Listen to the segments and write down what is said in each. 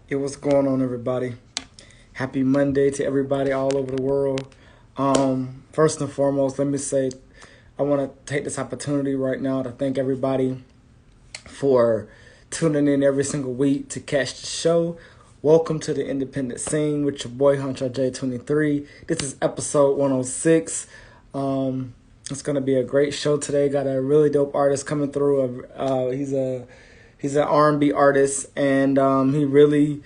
Hey, what's going on, everybody? Happy Monday to everybody all over the world. First and foremost, let me say I want to take this opportunity right now to thank everybody for tuning in every single week to catch the show. Welcome to the Independent Scene with your boy Hunter J23. This is episode 106. It's gonna be a great show today. Got a really dope artist coming through. He's an R&B artist, and he really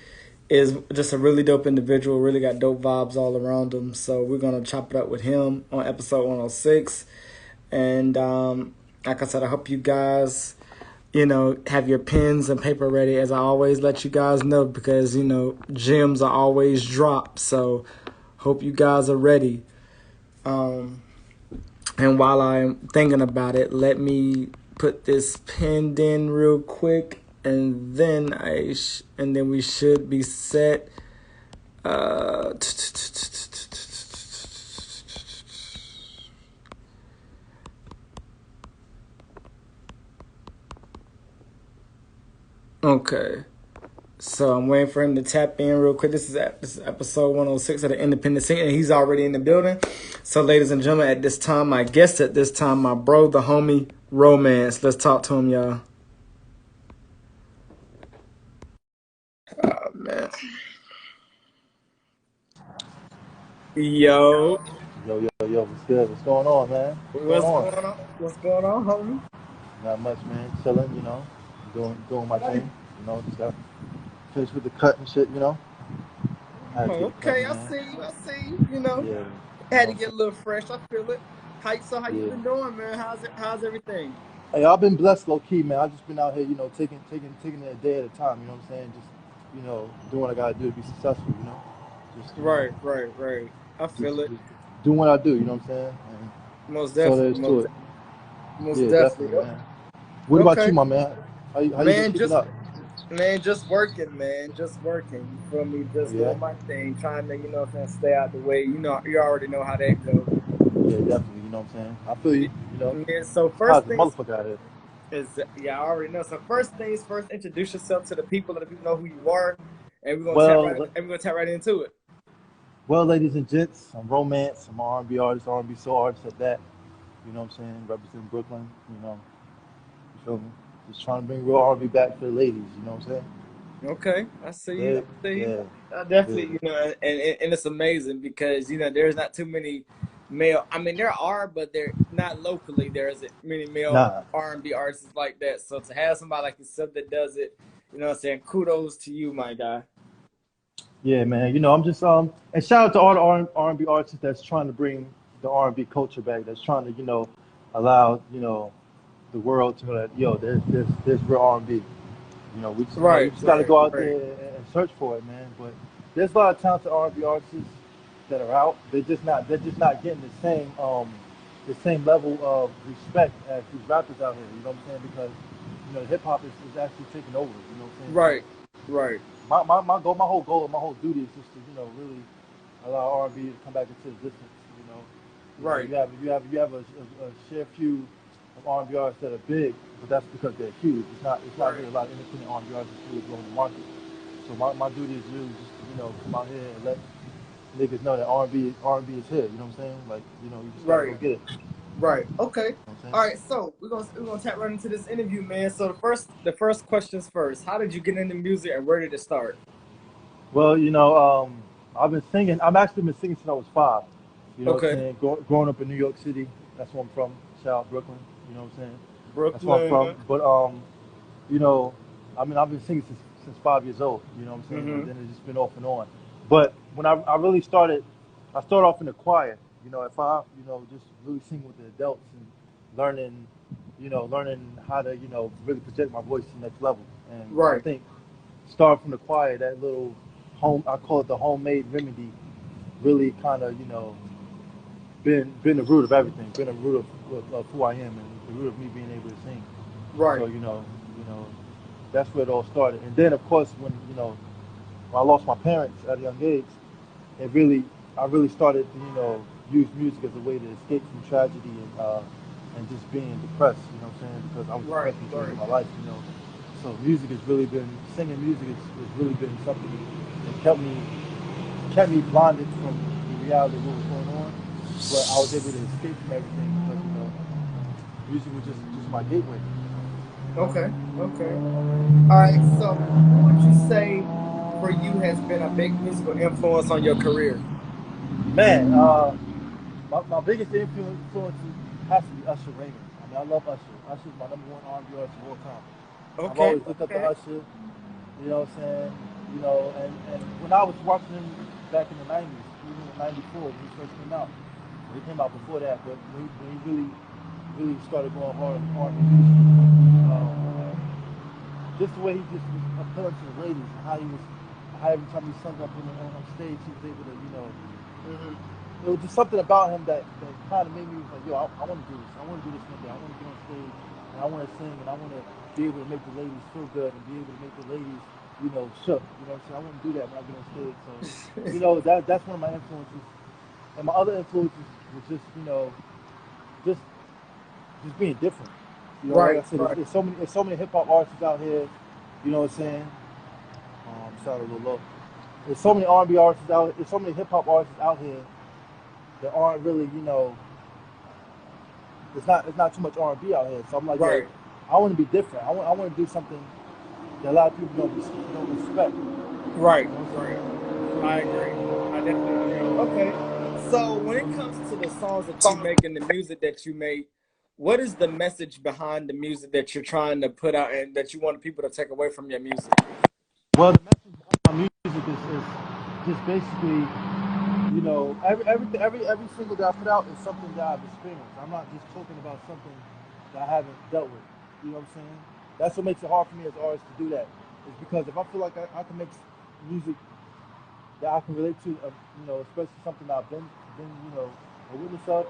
is just a really dope individual. Really got dope vibes all around him. So we're gonna chop it up with him on episode 106. And like I said, I hope you guys, have your pens and paper ready. As I always let you guys know, because gems are always dropped. So hope you guys are ready. And while I'm thinking about it, let me put this pinned in real quick, and then and then we should be set. Uh, okay. So I'm waiting for him to tap in real quick. This is episode 106 of the Independent Scene, and he's already in the building. So, ladies and gentlemen, at this time, my guest at this time, my bro, the homie, Romance. Let's talk to him, y'all. Oh, man. Yo, Yo, what's good? What's going on, man? What's going what's on? going on? What's going on, homie? Not much, man. Chilling, doing my thing, just got finished with the cut and shit, I had to get it cut, Okay, I man. see you. I see you. Yeah, Had to I'm get a saying? little fresh. I feel it. How you Yeah. been doing, man? How's everything? Hey, I've been blessed low key, man. I've just been out here, taking it a day at a time, you know what I'm saying? Just, doing what I gotta do to be successful, Just, Right. I just, feel it. just doing what I do, you know what I'm saying? And Most that's all there definitely. is to it. Most Yeah, definitely. definitely, man. What about Okay, you, my man? How you been man. keeping up? Just working, man. Just working. You feel me? Oh, Just yeah? doing my thing, trying to, what I'm saying, stay out the way. You already know how that goes. Yeah, definitely. You know what I'm saying? I feel you. Yeah. So It's hot first as a things motherfucker out here. is, yeah, I already know. So first things first, introduce yourself to the people, let the people know who you are, and Well, le- we're gonna tap right into it. well, ladies and gents, I'm romance. I'm an R&B artist, R&B soul artist at that. You know what I'm saying? Representing Brooklyn. You feel me? Just trying to bring real R&B back for the ladies. You know what I'm saying? Okay, I see you. I Yeah, see you. yeah, I yeah. definitely, and it's amazing because there's not too many male. I mean, there are, but they're not locally. There isn't many male Nah, R&B artists like that. So to have somebody like yourself that does it, what I'm saying, kudos to you, my guy. yeah, man. I'm just and shout out to all the R&B artists that's trying to bring the R&B culture back. That's trying to allow the world to know that there's real R&B. You Right, just got to right, go out right, there and search for it, man. But there's a lot of talented R&B artists that are out. They're just not getting the same level of respect as these rappers out here. You know what I'm saying? Because hip hop is actually taking over. You know what I'm saying? So right, right, my whole goal, my whole duty is just to really allow R&B to come back into existence. right, You have a share few of R&B artists that are big, but that's because they're huge. It's not right. really a lot of independent R&B artists that's really growing the market. So my duty is really just to, come out here and let niggas know that R&B is here. You know what I'm saying? Like you just gotta go Right. get it. Right. Okay. You know what I'm All saying? right. So we're gonna tap right into this interview, man. So the first questions first. How did you get into music, and where did it start? Well, I've been singing. I've actually been singing since I was 5. You know what I'm Okay. saying? Growing up in New York City, that's where I'm from. Shout out Brooklyn. You know what I'm saying? That's where I'm Brooklyn. from. But you know, I've been singing since 5 years old. You know what I'm saying? And Mm-hmm. then it's just been off and on. But when I really started, I started off in the choir. At 5. Just really singing with the adults and learning, learning how to really project my voice to the next level. And I Right. think starting from the choir, that little I call it the homemade remedy, really kind of been the root of everything, been the root of who I am and the root of me being able to sing. So Right. you know, that's where it all started. And then of course when I lost my parents at a young age, it really I really started to use music as a way to escape from tragedy and just being depressed. You know what I'm saying? Because I was Right. depressed majority Right. of my life. So music has really been singing. Music has really been something that kept me blinded from the reality of what was going on. But I was able to escape from everything because music was just my gateway. Okay. Okay. All right. So, who would you say for you has been a big musical influence on your career? Man, my biggest influence has to be Usher Raymond. I mean, I love Usher. Usher's my number one R&B artist of all time. I've Okay. always looked up to Okay. Usher. You know what I'm saying? And when I was watching him back in the '90s, even in '94 when he first came out, well, he came out before that, but when he really started going hard on R&B music, just the way he just was appealing to the ladies, and how every time he sung up on stage, he was able to, Hmm. there was just something about him that kind of made me like, yo, I want to do this. I want to do this one day. I want to get on stage and I want to sing and I want to be able to make the ladies feel good and be able to make the ladies, shook. You know what I'm saying? I want to do that when I get on stage. So, that's one of my influences. And my other influences was just just being different. Like I Right. said, Right. there's so many hip hop artists out here. You know what I'm saying? Sound a little low. There's so many R&B artists out. There's so many hip hop artists out here that aren't really, it's not too much R&B out here. So I'm like, yo, Right. I want to be different. I want to do something that a lot of people don't respect. Right. You know what I'm Right. saying? I agree. I definitely agree. Okay. So when it comes to the songs that you make and the music that you make, what is the message behind the music that you're trying to put out and that you want people to take away from your music? Well, the message behind my music is just basically, every single that I put out is something that I've experienced. I'm not just talking about something that I haven't dealt with. You know what I'm saying? That's what makes it hard for me as an artist to do that. Is because if I feel like I can make music that I can relate to, especially something that I've been, a witness of,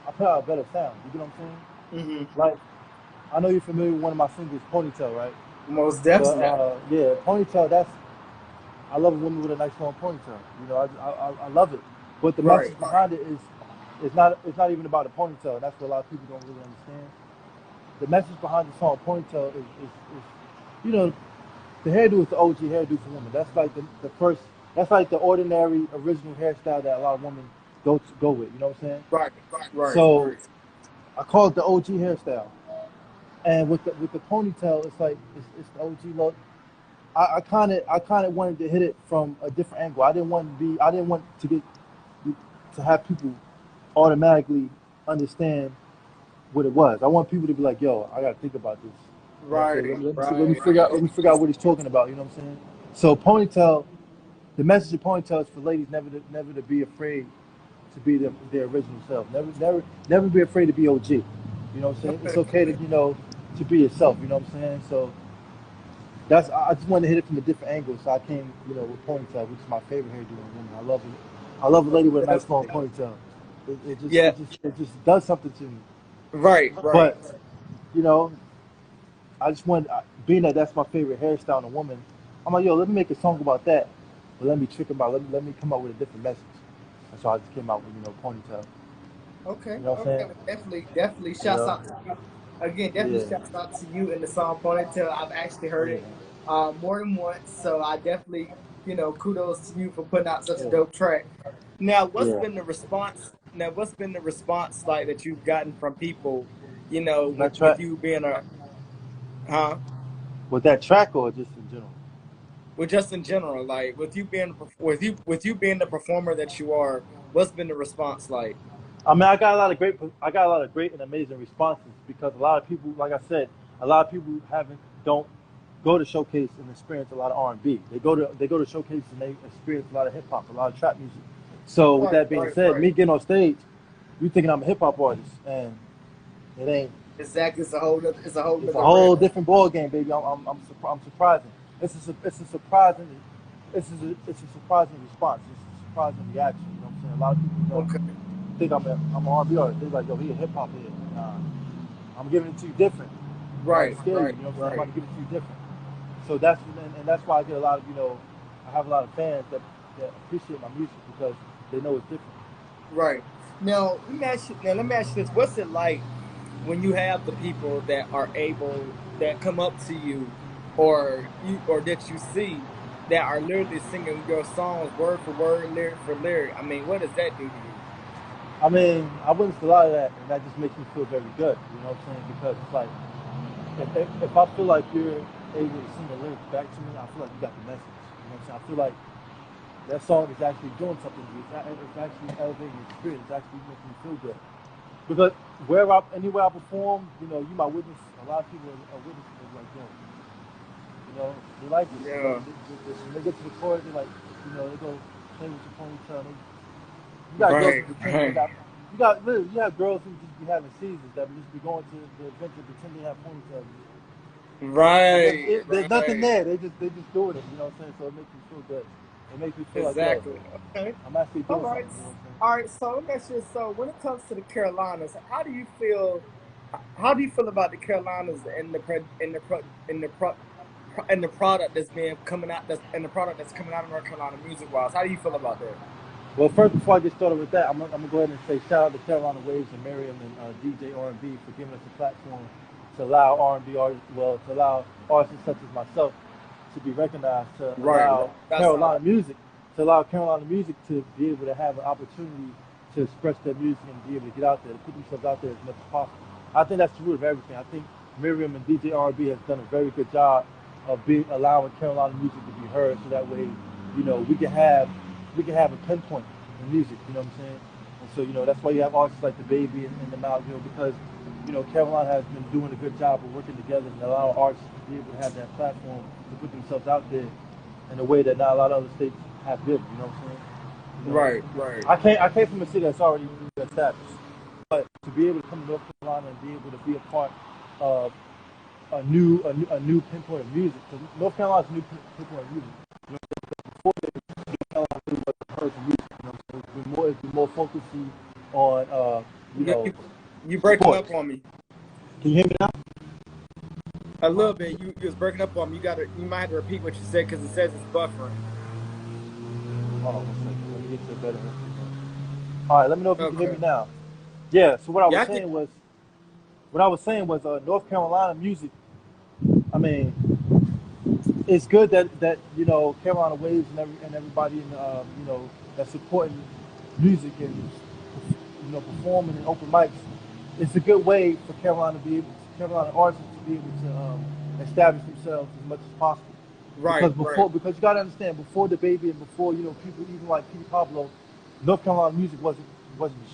I put out a better sound. You get what I'm saying? Hmm. Like, I know you're familiar with one of my singles, Ponytail, right? Most But definitely. yeah, Ponytail. I love a woman with a nice long ponytail. I love it. But the Right. message behind it is not even about the ponytail. And that's what a lot of people don't really understand. The message behind the song Ponytail is you know, the hairdo is the OG hairdo for women. That's like the first. That's like the ordinary original hairstyle that a lot of women go with. You know what I'm saying? Right. Right. So I call it the OG hairstyle. And with the ponytail, it's like it's the OG look. I kind of wanted to hit it from a different angle. I didn't want to have people automatically understand what it was. I want people to be like, yo, I gotta think about this. You know what I'm saying? Right. Let me Right. figure out what he's talking about. You know what I'm saying? So ponytail, the message of ponytail is for ladies never to be afraid to be their original self. Never be afraid to be OG. You know what I'm saying? It's Okay. okay to be yourself. You know what I'm saying? So I just wanted to hit it from a different angle. So I came, with ponytail, which is my favorite hairdo in women. I love it. I love a lady Most with a nice long definitely. ponytail. Yeah. It just does something to me. Right. Right. But you know, I just want, being that that's my favorite hairstyle in a woman. I'm like, yo, let me make a song about that, but let me trick about, let me come up with a different message. And so I just came out with ponytail. Okay. You know what I'm Okay. saying? Well, definitely. You Shouts know? out to you. Again, definitely Yeah, shouts out to you in the song Ponytail. I've actually heard yeah, it more than once, so I definitely, kudos to you for putting out such a yeah, dope track. Now, what's yeah. been the response? Now, what's been the response like that you've gotten from people? That With track, you being a, huh? with that track or just in general? Well, just in general, like with you being the performer that you are, what's been the response like? I mean, I got a lot of great and amazing responses because a lot of people, like I said, a lot of people don't go to showcase and experience a lot of R&B. They go to showcase and they experience a lot of hip hop, a lot of trap music. So with Right, that being right, said, right. me getting on stage, you thinking I'm a hip hop artist, and it ain't. Exactly, it's a whole It's a nother realm. whole different ball game, baby. I'm surprising. It's a surprising it's a surprising response. It's a surprising reaction. You know what I'm saying? A lot of people Okay. think I'm an R&B artist. They're like, yo, he a hip hop head. Nah, I'm giving it to you different. I'm about Right, to scare you. right, You know what I'm saying? I'm right, about to give it to you different. So that's why I get a lot of I have a lot of fans that appreciate my music because they know it's different. right. Now let me ask you this: what's it like? when you have the people that are able that come up to you or that you see that are literally singing your songs word for word, lyric for lyric. I mean, what does that do to you? I mean, I witnessed a lot of that, and that just makes me feel very good. You know what I'm saying? Because it's like, if I feel like you're able to sing the lyrics back to me, I feel like you got the message. You know what I'm saying? I feel like that song is actually doing something to you. It's actually elevating your spirit. It's actually making you feel good. Because anywhere I perform, you might witness a lot of people are witnessing it like, yo, they like it. Yeah. When they get to the chorus, they like, they go play with your ponytail. You got girls who Right, pretend they right, got. You have girls who just be having seasons that just be going to the event to pretend they have ponytails. right, There's nothing right. there. They just doing it. You know what I'm saying? So it makes me feel good. It makes me feel like, yo, Exactly. Okay. I'm actually All doing right. something. You know what I'm saying? All right. So let me ask you. So when it comes to the Carolinas, how do you feel? How do you feel about the Carolinas and the product that's being coming out that's and the product that's coming out of North Carolina music wise? How do you feel about that? Well, first, before I get started with that, I'm gonna go ahead and say shout out to Carolina Waves and Miriam and DJ R&B for giving us a platform to allow R&B artists, to allow artists such as myself to be recognized, Right. That's all. To allow Carolina music to be able to have an opportunity to express their music and be able to get out there, to put themselves out there as much as possible. I think that's the root of everything. I think Miriam and DJ R&B has done a very good job of allowing Carolina music to be heard, so that way, we can have a pinpoint in music. You know what I'm saying? And so that's why you have artists like the Baby and the Mount, because Carolina has been doing a good job of working together and allowing artists to be able to have that platform to put themselves out there in a way that not a lot of other states have been. You know what I'm saying? You know, Right. Right. I came from a city that's already established, but to be able to come to North Carolina and be able to be a part of a new pinpoint of music, because North Carolina's a new pinpoint of music. Before Carolina really wasn't heard for music. So it's been more focusing on you You, know you you breaking sports. up on me Can you hear me now? a little bit. You was breaking up on me. You might have to repeat what you said because it says it's buffering. Hold on 1 second. Let me get to a better. All right, let me know if you can hear me Okay. now. Yeah. So Yeah, I can. what I was saying was North Carolina music. I mean, it's good that Carolina Waves and everybody in that's supporting music and performing in open mics. It's a good way for Carolina artists to be able to establish themselves as much as possible. Right. Right. Because you got to understand, before the Baby and before people even like Petey Pablo, North Carolina music wasn't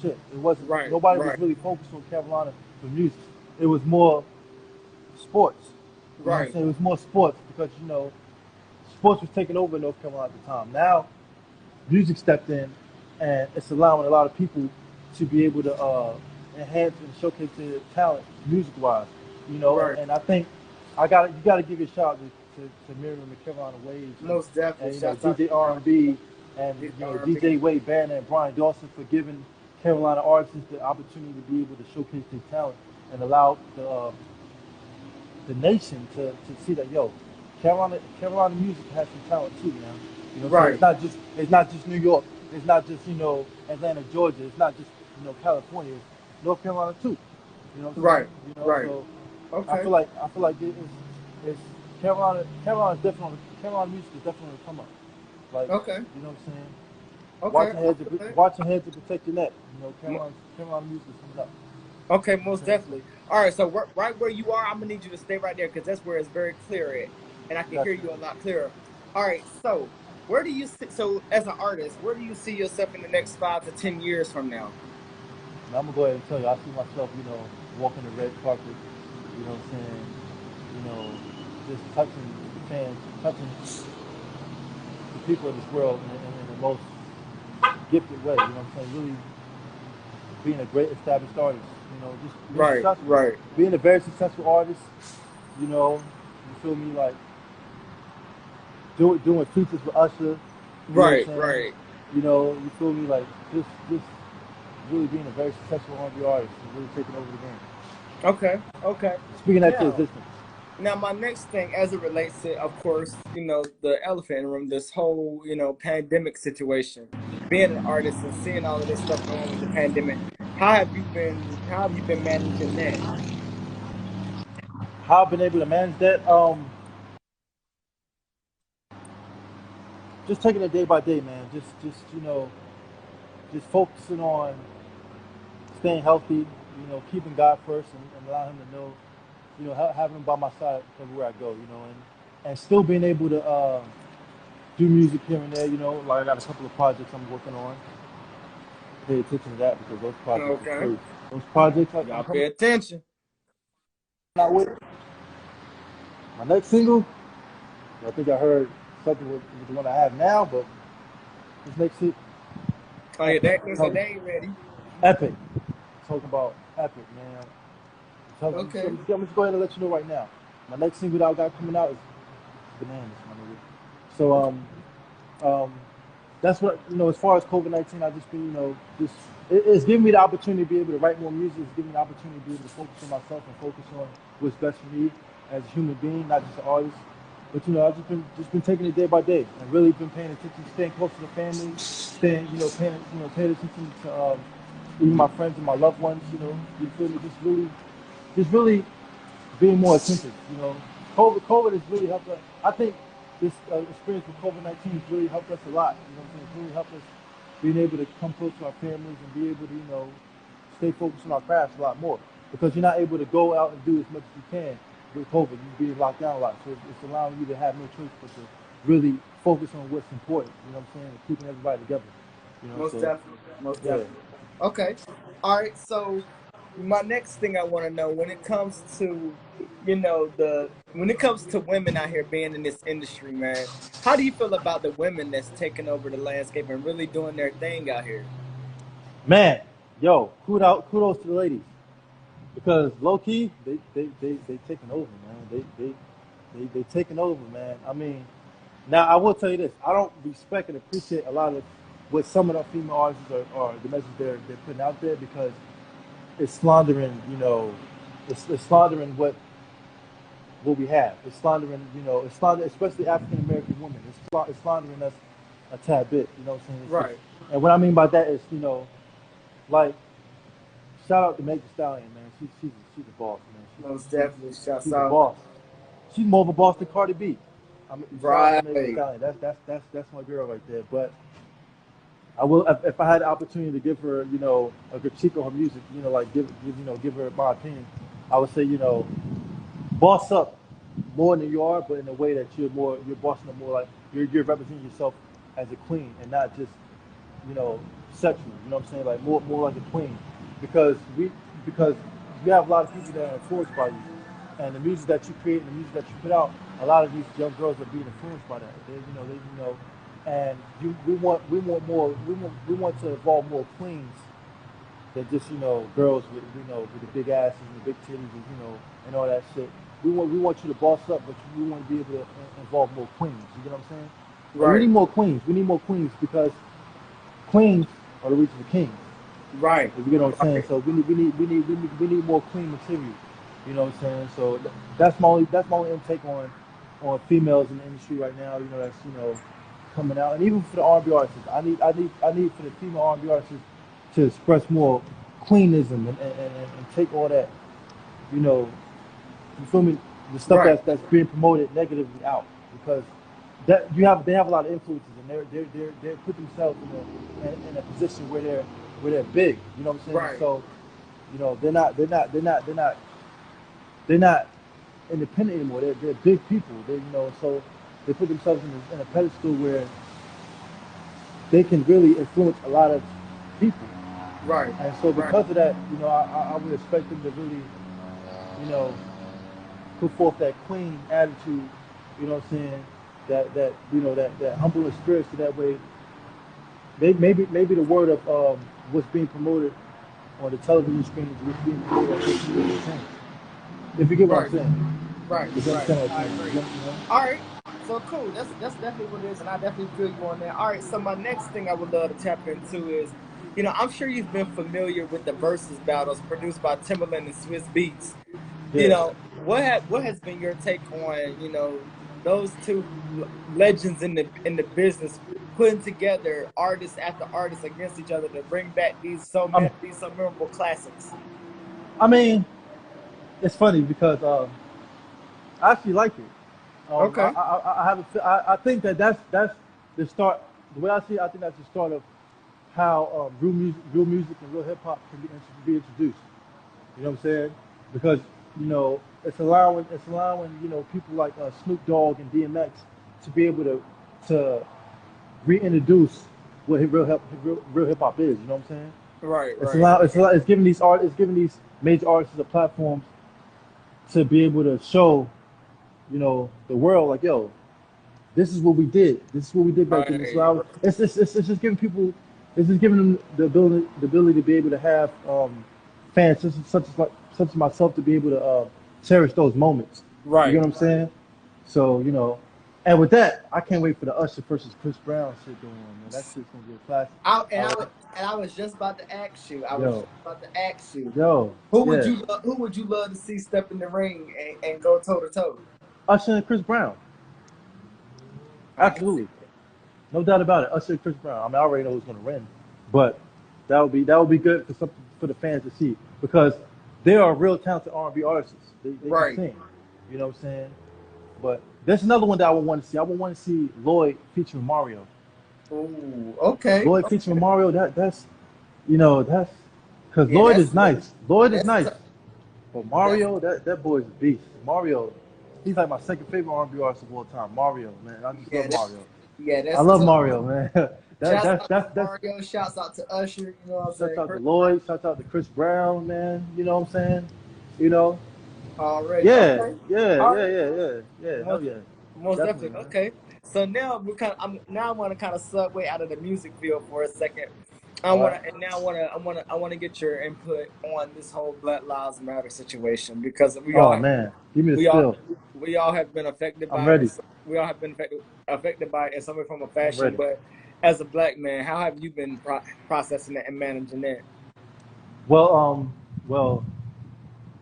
shit. It wasn't. Right. Nobody was Right. really focused on Carolina for music. It was more sports. You know what I'm Right. saying? It was more sports because sports was taking over in North Carolina at the time. Now music stepped in, and it's allowing a lot of people to be able to enhance and showcase their talent music wise. Right. And I think you got to give a shout out to Miriam and Carolina Waves Most definitely. and Shouts out DJ to you, R&B and DJ R&B. DJ Wade Banner and Brian Dawson for giving Carolina artists the opportunity to be able to showcase their talent and allow the nation to see that, yo, Carolina music has some talent too, man. You know what I'm saying? Right. It's not just New York. It's not just Atlanta, Georgia. It's not just California. It's North Carolina too. You know what I'm saying? Right. Right. So Okay. I feel like it's Carolina music is definitely on the come up. Like, Okay. you know what I'm saying? Okay. I feel that. Watch your head to protect your neck. Mo- Carolina music is coming up. Okay. You know Most what I'm saying? definitely. All right. So right where you are, I'm gonna need you to stay right there because that's where it's very clear at, and I can Got hear you. you a lot clearer. All right. So where do you see? So as an artist, where do you see yourself in the next 5 to 10 years from now? And I'm gonna go ahead and tell you, I see myself, walking the red carpet. You know what I'm saying? You know, just touching the fans, touching the people of this world in the most gifted way. You know what I'm saying? Really being a great established artist. Just being Right. successful, Right. being a very successful artist. You feel me? Like doing features with Usher. You know what I'm Right. saying? Right. You feel me? Like just really being a very successful R&B artist and really taking over the game. Okay. Okay. Speaking that to Now, existence. Now, my next thing, as it relates to, of course, the elephant in the room, this whole, pandemic situation, being an artist and seeing all of this stuff going on with the pandemic, how have you been? How have you been managing that? How I've been able to manage that? Just taking it day by day, man. Just just focusing on staying healthy. Keeping God first and allowing Him to know. Having Him by my side everywhere I go. And still being able to do music here and there. Like I got a couple of projects I'm working on. Pay attention to that because those projects are Okay. crazy. Those projects I'm Y'all coming pay attention. out with. My next single, I think I heard something with the one I have now, but this next shit, Oh yeah, epic. they said they ain't ready. Epic. Talking about epic, man. Okay. I'm just go ahead and let you know right now. My next single that I got coming out is bananas, my nigga. So um, that's what as far as COVID-19, I just been just it's giving me the opportunity to be able to write more music. It's giving me the opportunity to be able to focus on myself and focus on what's best for me as a human being, not just an artist. But I've just been taking it day by day and really been paying attention, staying close to the family, staying paying attention to even my friends and my loved ones. You feel me? Just really being more attentive. COVID has really helped us. I think this experience with COVID-19 has really helped us a lot. What I'm saying? It's really helped us being able to come close to our families and be able to, stay focused on our crafts a lot more because you're not able to go out and do as much as you can with COVID. You're being locked down a lot, so it's allowing you to have no choice but to really focus on what's important. You know what I'm saying? And keeping everybody together. Most So definitely. Most yeah, definitely. Okay. All right. So my next thing I want to know when it comes to, the when it comes to women out here being in this industry, man, how do you feel about the women that's taking over the landscape and really doing their thing out here? man, yo, kudos to the ladies. Because low key, they taking over, man. They taking over, man. I mean, now I will tell you this: I don't respect and appreciate a lot of what some of the female artists are the message they're putting out there because it's slandering, it's slandering what we have. It's slandering, it's slandering, especially African American women. It's slandering us a tad bit. You know what I'm saying? Right. And what I mean by that is, like shout out to Meg Thee Stallion, man. She's a boss, man. Most definitely. Shouts She's a out. boss. She's more of a boss than Cardi B. I mean, shout out to Meg Thee Right. Stallion. That's my girl right there. But I will if I had the opportunity to give her, a critique of her music, like give her my opinion. I would say, boss up more than you are, but in a way that you're bossing up more like you're representing yourself as a queen and not just you know, sexual. You know what I'm saying? Like more like a queen, because because you have a lot of people that are influenced by you, and the music that you create and the music that you put out, a lot of these young girls are being influenced by that. And we want to evolve more queens than just girls with the big asses and the big titties and and all that shit. We want you to boss up, but we want to be able to involve more queens. You get what I'm saying? Like we Right. need more queens. We need more queens because queens are the reach of the kings. Right. If you get what I'm saying. Right. So we need more queen material. You know what I'm saying. So that's my only intake on females in the industry right now. That's coming out, and even for the R&B artists, I need for the female R&B artists to express more queenism and take all that you know you feel me? The stuff Right. that's being promoted negatively out because they have a lot of influences and they're put themselves in a position where they're big. You know what I'm saying? Right. So they're not independent anymore. They're big people. So they put themselves in a pedestal where they can really influence a lot of people. Right. And so Right. because of that, I would expect them to really, you know, put forth that queen attitude, what I'm saying? That humble spirit so that way maybe the word of what's being promoted on the television screens, what's being promoted on social media change. If you get what I'm Right. saying. Right. If you Right. understand what I'm I saying. agree. All right. So cool. That's definitely what it is, and I definitely feel you on that. All right. So my next thing I would love to tap into is, I'm sure you've been familiar with the versus battles produced by Timberland and Swiss Beats. Yeah. What has been your take on those two legends in the business putting together artist after artist against each other to bring back I'm these so memorable classics? I mean, it's funny because I actually like it. Okay. I have I think that that's the start. The way I see it, I think that's the start of how real music and real hip hop can be introduced. You know what I'm saying? Because it's allowing people like Snoop Dogg and DMX to be able to reintroduce what real hip hop is. You know what I'm saying? Right, right. It's giving it's giving these major artists a platform to be able to show the world like, yo, this is what we did. This is what we did back then. Right. It's just giving people, it's just giving them the ability to be able to have fans such as myself to be able to cherish those moments. You get Right. what I'm saying? So and with that, I can't wait for the Usher versus Chris Brown shit going on, man. That shit's gonna be a classic. I would, And I was just about to ask you. I was yo, just about to ask you. yo, yeah, Who would you love to see step in the ring and go toe to toe? Usher and Chris Brown, I can see absolutely. No doubt about it. Usher and Chris Brown. I mean, I already know who's going to win, but that would be good for something for the fans to see because they are real talented R&B artists. They can right. sing. You know what I'm saying? But there's another one that I would want to see. I would want to see Lloyd featuring Mario. Ooh, okay. Lloyd featuring Mario. That's because Yeah, Lloyd is nice. Lloyd is that's nice, tough. but That's Mario, that boy is a beast. Mario, he's like my second favorite R&B artist of all time. Mario, man, I just yeah, love Mario. I that's love tough. Mario, man. Shouts out to That's Mario. Shouts out to Usher. You know what I'm Shouts saying? out to Chris Lloyd. Shouts out to Chris Brown, man. You know what I'm saying? You know? already. Yeah, Okay. yeah, All yeah, right. yeah, yeah, yeah. Hell Most yeah, most definitely, definitely. man. Okay. So now we kind of I want to kind of segue out of the music field for a second. All right. I want to get your input on this whole Black Lives Matter situation because Oh man, give me the we all spill. we all have been affected I'm by it. ready. We all have been affected by it in some way from a I'm fashion. ready. But as a black man, how have you been processing that and managing that? Well, well,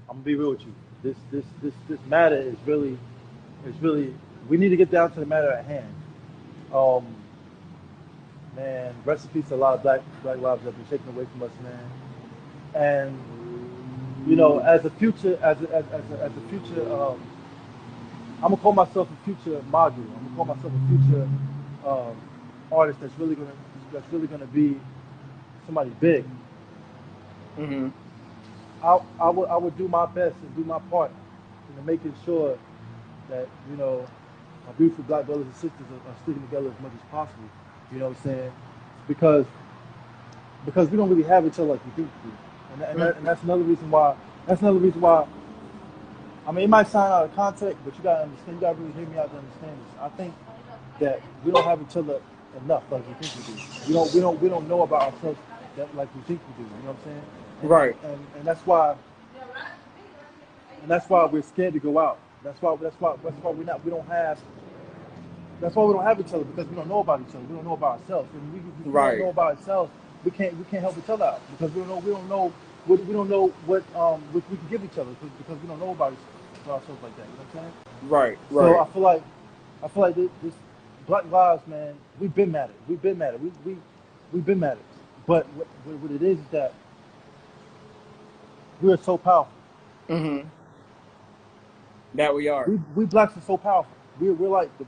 I'm gonna be real with you. This matter is really. We need to get down to the matter at hand. Um, man, rest in peace to a lot of black lives that have been taken away from us, man. And as a future, as a future, I'm gonna call myself a future Madu. I'm gonna call myself a future um, artist that's really gonna be somebody big. Hmm. I would do my best and do my part in making sure that my beautiful black brothers and sisters are sticking together as much as possible. You know what I'm saying? Because we don't really have each other like we think we do, and that's another reason why. That's another reason why. I mean, it might sound out of context, but you gotta understand. You gotta really hear me out to understand this. I think that we don't have each other enough like we think we do. We don't know about ourselves that like we think we do. You know what I'm saying? Right, And that's why we're scared to go out. That's why we don't have. That's why we don't have each other because we don't know about each other. We don't know about ourselves. And if we don't right, know about ourselves, we can't help each other out because we don't know what we can give each other because we don't know about ourselves like that. You know what I'm saying? right, So right, I feel like this Black Lives, man, we've been mad at it. We've been mad at it. We've been mad at it. But what it is that we are so powerful. hmm that we are. We blacks are so powerful. We're like the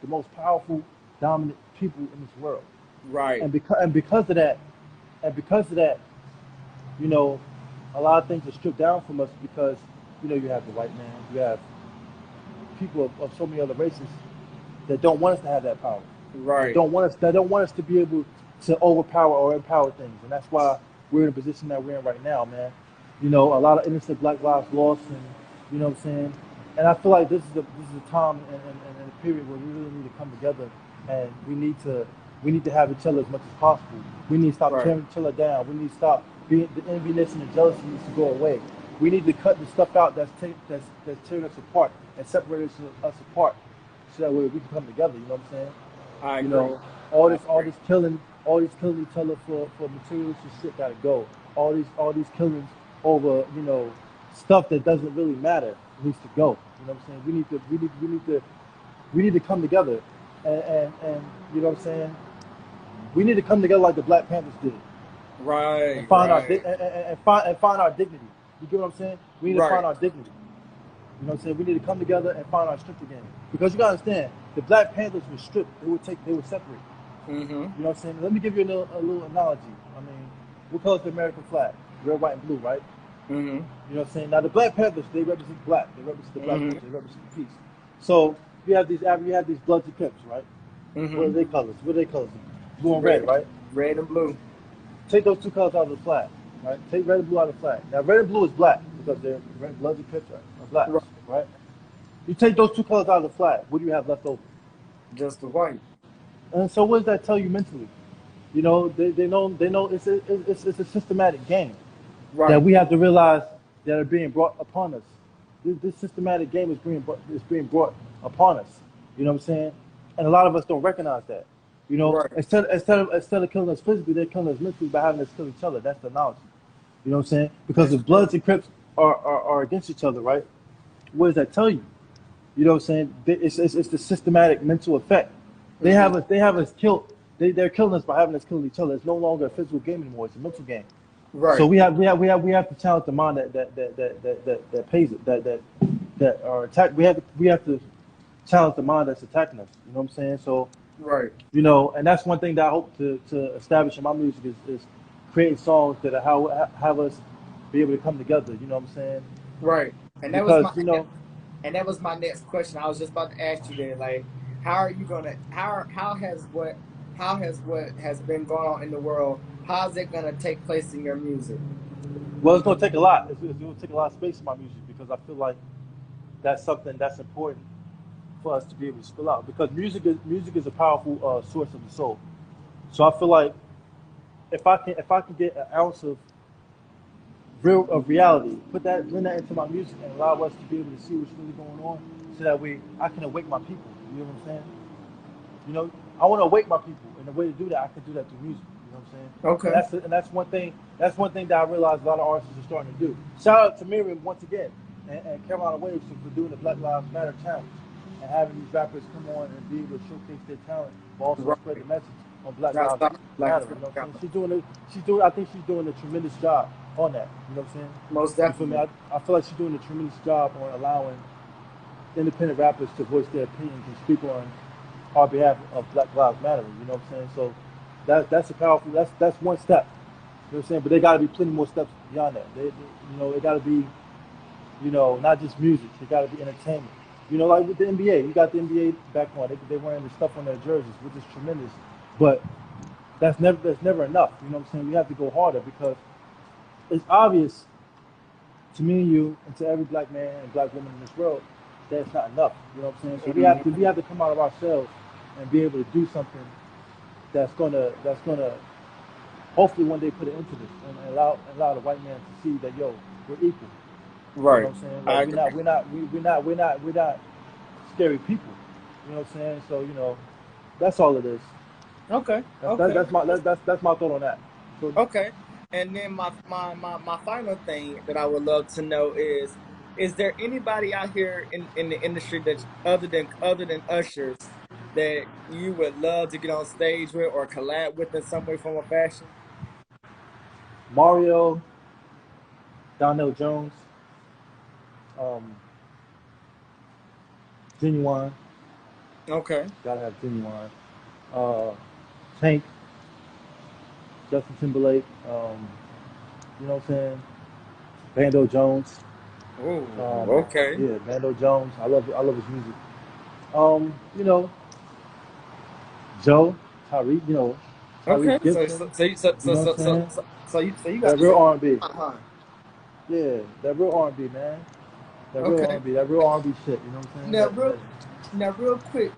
most powerful, dominant people in this world. Right, And because of that, and because of that, you know, a lot of things are stripped down from us because you have the white man, you have people of so many other races that don't want us to have that power. right, That don't want us to be able to overpower or empower things, and that's why we're in the position that we're in right now, man. A lot of innocent black lives lost, and you know what I'm saying. And I feel like this is a time and a period where we really need to come together, and we need to have each other as much as possible. We need to stop right, tearing each other down. We need to stop being the enviness and the jealousy needs to go away. We need to cut the stuff out that's tearing us apart and separate us apart so that way we can come together. You know what I'm saying? I You agree. know, all I this all agree. this killing, all these killing each other for materialistic shit gotta go. All these killings over stuff that doesn't really matter needs to go. You know what I'm saying? We need to come together, and you know what I'm saying? We need to come together like the Black Panthers did, and Right, find our right, and find our dignity. You get what I'm saying? We need to Right. find our dignity. You know what I'm saying? We need to come together and find our strength again. Because you gotta understand, the Black Panthers were stripped. They would separate. Mm-hmm. You know what I'm saying? Let me give you a little analogy. I mean, what color is the American flag? Red, white, and blue, right? Mm-hmm. You know what I'm saying? Now the Black Panthers, they represent black. They represent the black Mm-hmm. culture. They represent peace. So you have these Bloods and Crips, right? What are Mm-hmm. their colors? What are their colors? Blue and red, Red, right? red and blue. Take those two colors out of the flag, right? Take red and blue out of the flag. Now red and blue is black because they're red Bloods and Crips are blacks, Right. right? You take those two colors out of the flag. What do you have left over? Just the white. And so what does that tell you mentally? You know, they know it's a systematic game that Right. we have to realize that are being brought upon us. This systematic game is being brought upon us. You know what I'm saying? And a lot of us don't recognize that. You know, Right. instead of killing us physically, they're killing us mentally by having us kill each other. That's the knowledge. You know what I'm saying? Because That's if true. Bloods and Crips are against each other, right? What does that tell you? You know what I'm saying? It's the systematic mental effect. Mm-hmm. They have us killed. They're killing us by having us kill each other. It's no longer a physical game anymore. It's a mental game. So Right. we have to challenge the mind that pays it that are attack. We have to challenge the mind that's attacking us. You know what I'm saying? So Right. and that's one thing that I hope to establish in my music is creating songs that are how have us be able to come together. You know what I'm saying? Right. And that was Because my and that was my next question. I was just about to ask you that. Like, how are you gonna how has what has been going on in the world, how is it gonna take place in your music? well, it's gonna take a lot. It's gonna take a lot of space in my music because I feel like that's something that's important for us to be able to spill out because music is a powerful source of the soul. So I feel like if I can get an ounce of reality, blend that into my music and allow us to be able to see what's really going on, so that way I can awake my people. You know what I'm saying? You know, I want to awake my people, and the way to do that, I can do that through music. You know what I'm saying? And Okay. that's one thing. That's one thing that I realized a lot of artists are starting to do. Shout out to Miriam once again, and Carolina Waves for doing the Black Lives Matter challenge, and having these rappers come on and be able to showcase their talent, but also spread Right. the message on Black Now Lives stop like Matter. it's You know what I'm saying? gonna I think she's doing a tremendous job on that. You know what I'm saying? most You feel me? definitely. I feel like she's doing a tremendous job on allowing independent rappers to voice their opinions and speak on behalf of Black Lives Matter. You know what I'm saying? So that's a powerful. That's one step. You know what I'm saying? But there got to be plenty more steps beyond that. It got to be not just music. It got to be entertainment. Like with the NBA, you got the NBA back on. They wearing the stuff on their jerseys, which is tremendous. But that's never enough. You know what I'm saying? We have to go harder because it's obvious to me and you and to every black man and black woman in this world that it's not enough. You know what I'm saying? So we Mhm. have to come out of ourselves and be able to do something that's gonna hopefully one day put an end to this and allow the white man to see that we're equal. You know Right. what I'm saying? I Like agree. we're not scary people. You know what I'm saying? So that's all it is. Okay. That's that, Okay. that's my that's my thought on that. So Okay. And then my final thing that I would love to know is there anybody out here in the industry that other than ushers that you would love to get on stage with or collab with in some way, form, or fashion? Mario, Donnell Jones, um, Genuine, Okay. gotta have Genuine. Uh, Tank, Justin Timberlake, you know what I'm saying? Bando Jones. Oh, okay. Yeah, Bando Jones. I love his music. You know, Joe, Tyreek, Okay. Tyreek So Gibson, so so you, so, you so, know so, what I'm so, saying? so, so you so you That got real so R&B. huh. Yeah, that real R&B, man. That real Okay. R&B. That real R&B shit, you know what I'm saying? Now, That real quick.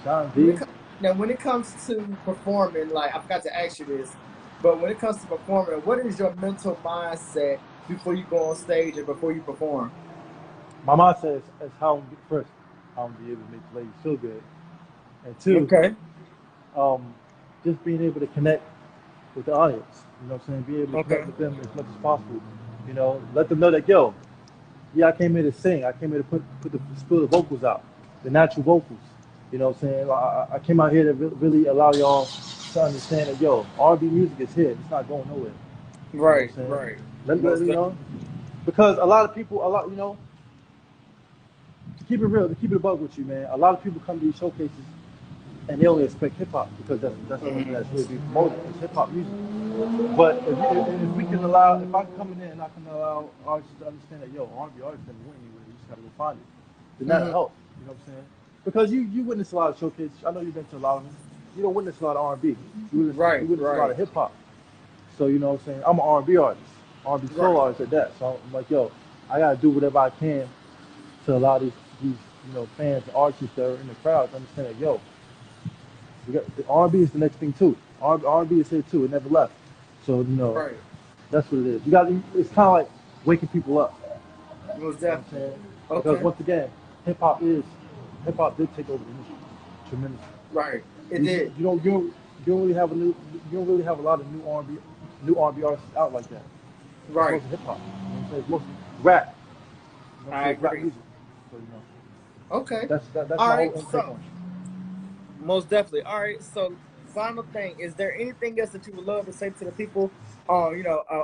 Sean When it V. co- when it comes to performing, like I forgot to ask you this, but when it comes to performing, what is your mental mindset before you go on stage and before you perform? My mom says is how I'm first, how I'm be able to make the ladies feel good. And two, Okay. um, just being able to connect with the audience. You know what I'm saying? Be able to connect Okay. with them as much as possible. Let them know that yeah, I came here to sing. I came here to put the spill the vocals out, the natural vocals. You know what I'm saying? I came out here to really allow y'all to understand that R&B music is here. It's not going nowhere. You know what Right. I'm saying? Right. Let Most you know. definitely. because a lot of people, a lot, you know, to keep it real, to keep it a bug with you, man. A lot of people come to these showcases and they only expect hip hop because that's the only thing that's really being promoted is hip hop music. But if we can allow, if I'm coming in and I can allow artists to understand that, yo, R&B artists never went anywhere, you just gotta go find it, then that'll help. You know what I'm saying? Because you witness a lot of showcases. I know you've been to a lot of them. You don't witness a lot of R&B. You Right, witness a lot right, of hip hop. So you know what I'm saying? I'm an R&B artist, R&B soul right, artist at that. So I'm like, yo, I gotta do whatever I can to allow these you know fans and artists that are in the crowd to understand that, yo, we got the R&B is the next thing too. R&B is here too. It never left. So you know, right. that's what it is. You got it's kind of like waking people up. Most You know what I'm definitely. saying? Because Okay. once again, hip hop did take over the industry tremendously. Right. It You, did. you don't you don't really have you don't really have a lot of new R&B artists out like that. It's Right. mostly hip hop. You know what I'm saying? It's mostly rap. You know what I'm I saying? It's rap agree. music. So you know, Okay. that's All my right. whole take So on it. most definitely. All right. So final thing, is there anything else that you would love to say to the people?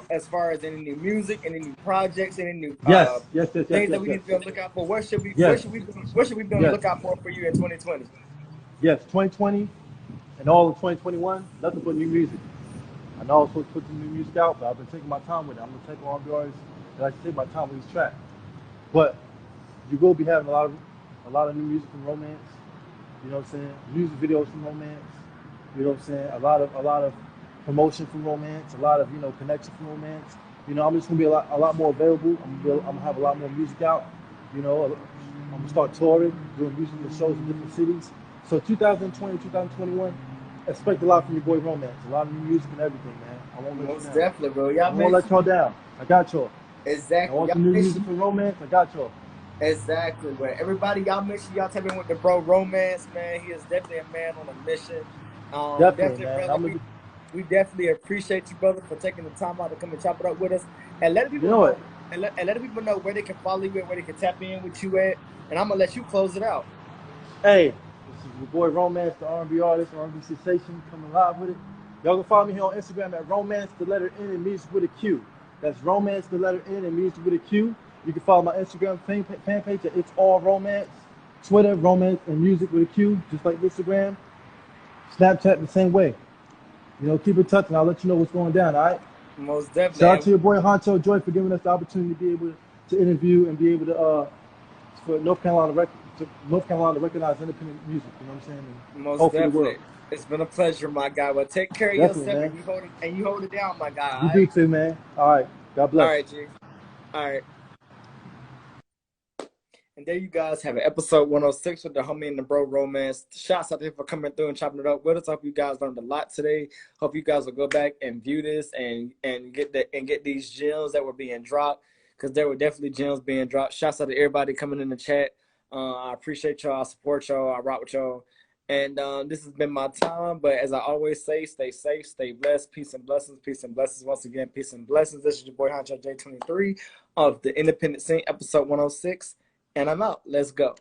As far as any new music, any new projects, any new Yes, yes, yes, yes, things that yes, we yes, need to be on the lookout for. yes, What should we be on the yes, lookout for you in 2020? yes. 2020 and all of 2021, nothing but new music. I know I was supposed to put some new music out, but I've been taking my time with it. I'm gonna take R&B artists that I should take my time with each track. But you will be having a lot of new music from romance. You know what I'm saying? Music videos from romance. You know what I'm saying? A lot of promotion from romance. A lot of connection from romance. You know, I'm just gonna be a lot more available. I'm gonna have a lot more music out. You know, I'm gonna start touring, doing music shows in different cities. So 2020, 2021, expect a lot from your boy Romance. A lot of new music and everything, man. I won't let you Most down. definitely, bro. I won't let y'all down. I got y'all. I Exactly. want Y'all some new make music sure from Romance. I got y'all. Exactly, but everybody, y'all make sure y'all tap in with the bro Romance, man. He is definitely a man on a mission. Definitely, Definitely, man. brother. We definitely appreciate you, brother, for taking the time out to come and chop it up with us and letting You people know it. know and letting people know where they can follow you and where they can tap in with you at. And I'm gonna let you close it out. Hey, this is your boy Romance, the R&B artist, R&B sensation, coming live with it. Y'all can follow me here on Instagram at Romance, the letter N and music with a Q. That's Romance, the letter N and music with a Q. You can follow my Instagram fan page at It's All Romance. Twitter, Romance and music with a Q, just like Instagram. Snapchat the same way. You know, keep in touch and I'll let you know what's going down, all right? Most Shout out definitely. to your boy Honcho Joy for giving us the opportunity to be able to interview and be able to for North Carolina to recognize independent music. You know what I'm saying? And Most hopefully the world. definitely. It's been a pleasure, my guy. Well, take care of Definitely, yourself man. and you hold it down, my guy. All You do right. too, man. All right. God All bless. right, G. All right. And there you guys have it. Episode 106 with the homie and the bro Romance. Shouts out to him for coming through and chopping it up with us. Hope you guys learned a lot today. Hope you guys will go back and view this and get these gems that were being dropped, because there were definitely gems being dropped. Shouts out to everybody coming in the chat. I appreciate y'all. I support y'all. I rock with y'all. And this has been my time. But as I always say, stay safe, stay blessed. Peace and blessings. Peace and blessings. Once again, peace and blessings. This is your boy Honcho J23 of the Independent Scene, episode 106. And I'm out. Let's go.